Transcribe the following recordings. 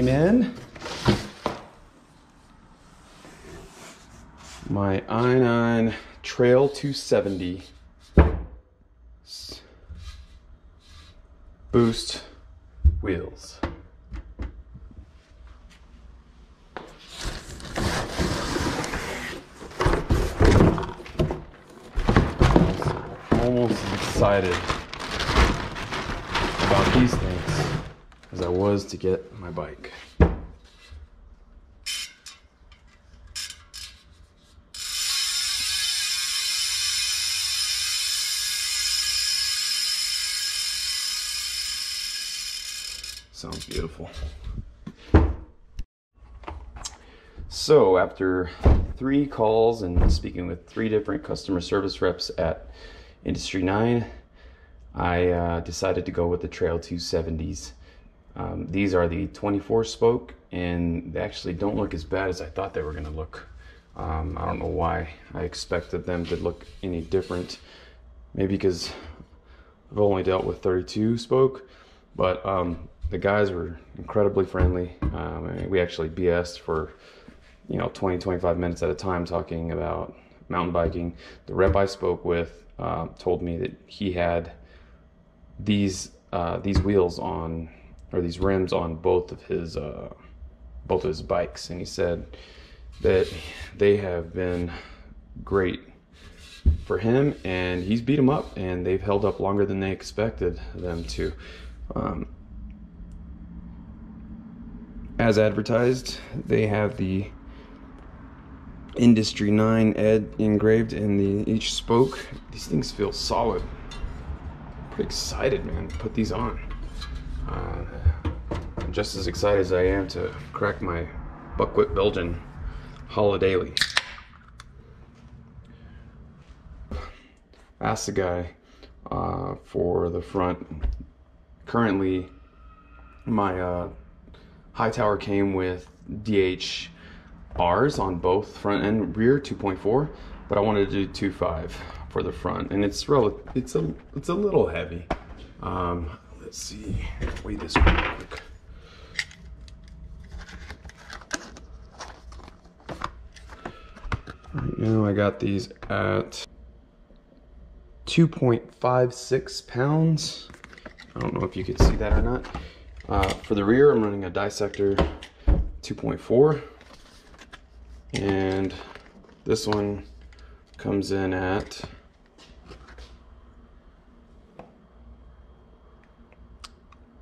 came in. My i9 Trail 270 boost wheels. Almost as excited about these things as I was to get my bike. Sounds beautiful. So after 3 calls and speaking with 3 different customer service reps at Industry 9, I decided to go with the Trail 270s. These are the 24 spoke, and they actually don't look as bad as I thought they were going to look. I don't know why I expected them to look any different. Maybe because I've only dealt with 32 spoke, but the guys were incredibly friendly. We actually BS'd for 20-25 minutes at a time talking about mountain biking. The rep I spoke with told me that he had these wheels on, or these rims on both of his bikes, and he said that they have been great for him, and he's beat them up, and they've held up longer than they expected them to. As advertised, they have the Industry 9 Ed engraved in each spoke. These things feel solid. I'm pretty excited, man, to put these on. I'm just as excited as I am to crack my Buckwhip Belgian Holidaily. Asked the guy for the front. Currently, my Hightower came with DHRs on both front and rear, 2.4, but I wanted to do 2.5 for the front, and it's a little heavy. Let's see, weigh this real quick. Right now I got these at 2.56 pounds. I don't know if you could see that or not. For the rear, I'm running a dissector 2.4, and this one comes in at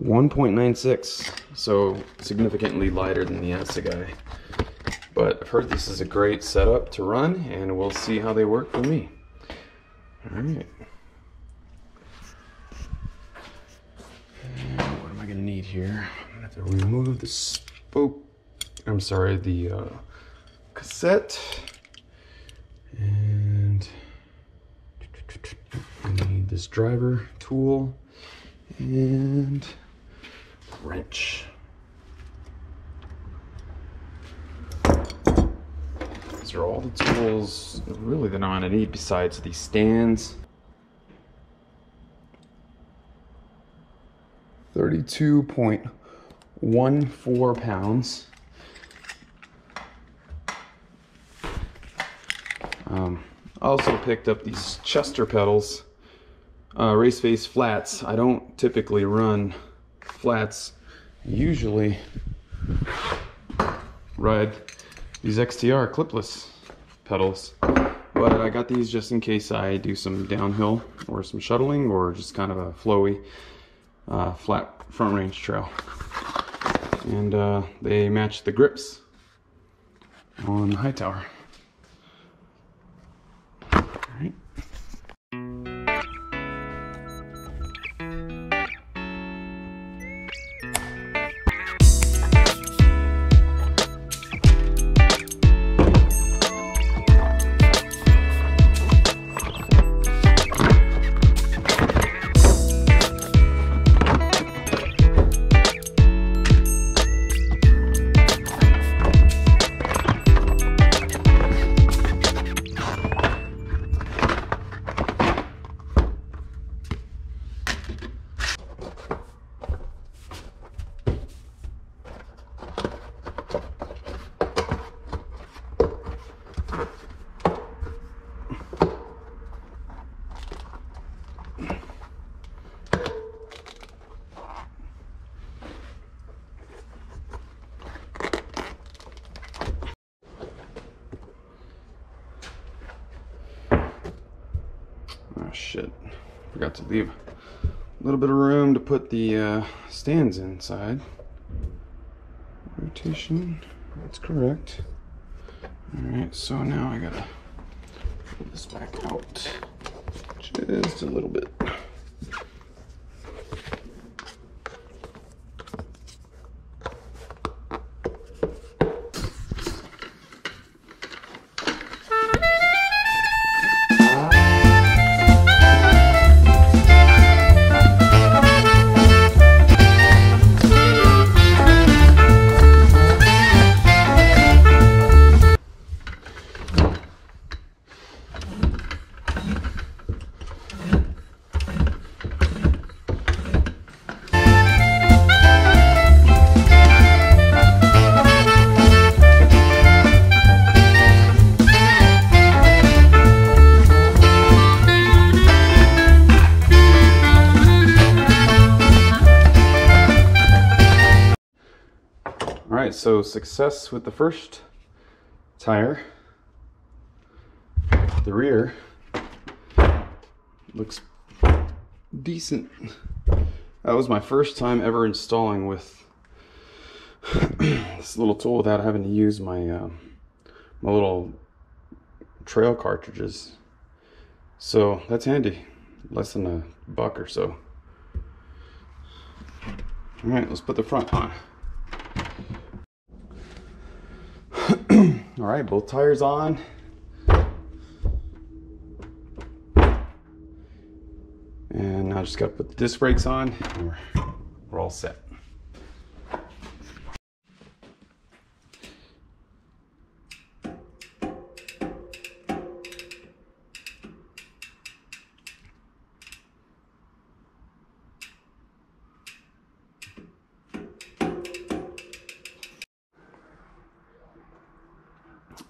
1.96, so significantly lighter than the Assegai. But I've heard this is a great setup to run, and we'll see how they work for me. All right. What am I gonna need here? I'm gonna have to remove the spoke. I'm sorry, the cassette, and I need this driver tool and wrench. These are all the tools really that I'm gonna need besides these stands. 32.14 pounds. I also picked up these Chester pedals, race face flats. I don't typically run flats. Usually ride these XTR clipless pedals, but I got these just in case I do some downhill or some shuttling or just kind of a flowy flat front range trail. And they match the grips on the Hightower. All right. shit. Forgot to leave a little bit of room to put the stands inside. Rotation, that's correct. Alright, so now I gotta pull this back out just a little bit. Alright, so success with the first tire. The rear looks decent. That was my first time ever installing with this little tool without having to use my my little trail cartridges. So that's handy. Less than $1 or so. Alright, let's put the front on. All right, both tires on. And now I just got to put the disc brakes on and we're all set.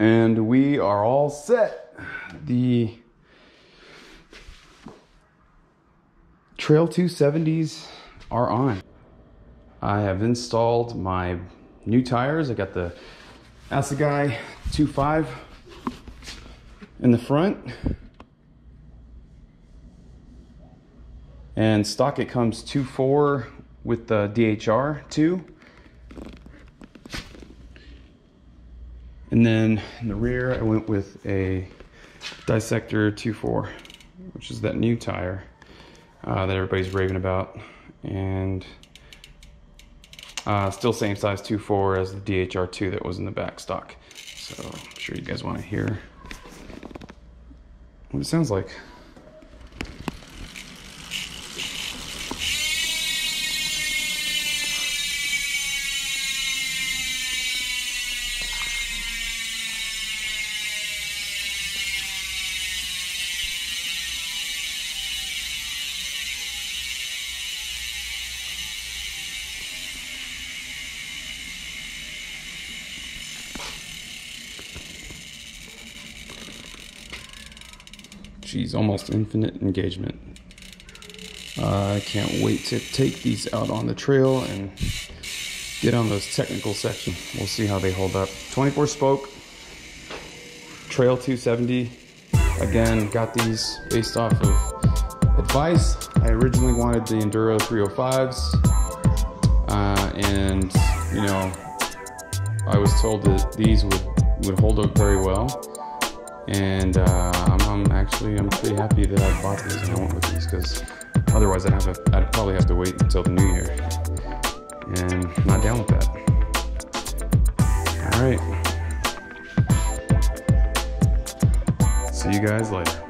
And we are all set. The Trail 270s are on. I have installed my new tires. I got the Assegai 2.5 in the front. And stock it comes 2.4 with the DHR 2. And then in the rear, I went with a Dissector 2.4, which is that new tire that everybody's raving about. And still same size 2.4 as the DHR 2 that was in the back stock. So I'm sure you guys want to hear what it sounds like. Geez, almost infinite engagement. I can't wait to take these out on the trail and get on those technical sections. We'll see how they hold up. 24 spoke, Trail 270. Again, got these based off of advice. I originally wanted the Enduro 305s. And, you know, I was told that these would hold up very well. And I'm pretty happy that I bought these and I went with these, because otherwotherwise I'd probably have to wait until the new year. And I'm not down with that. All right. See you guys later.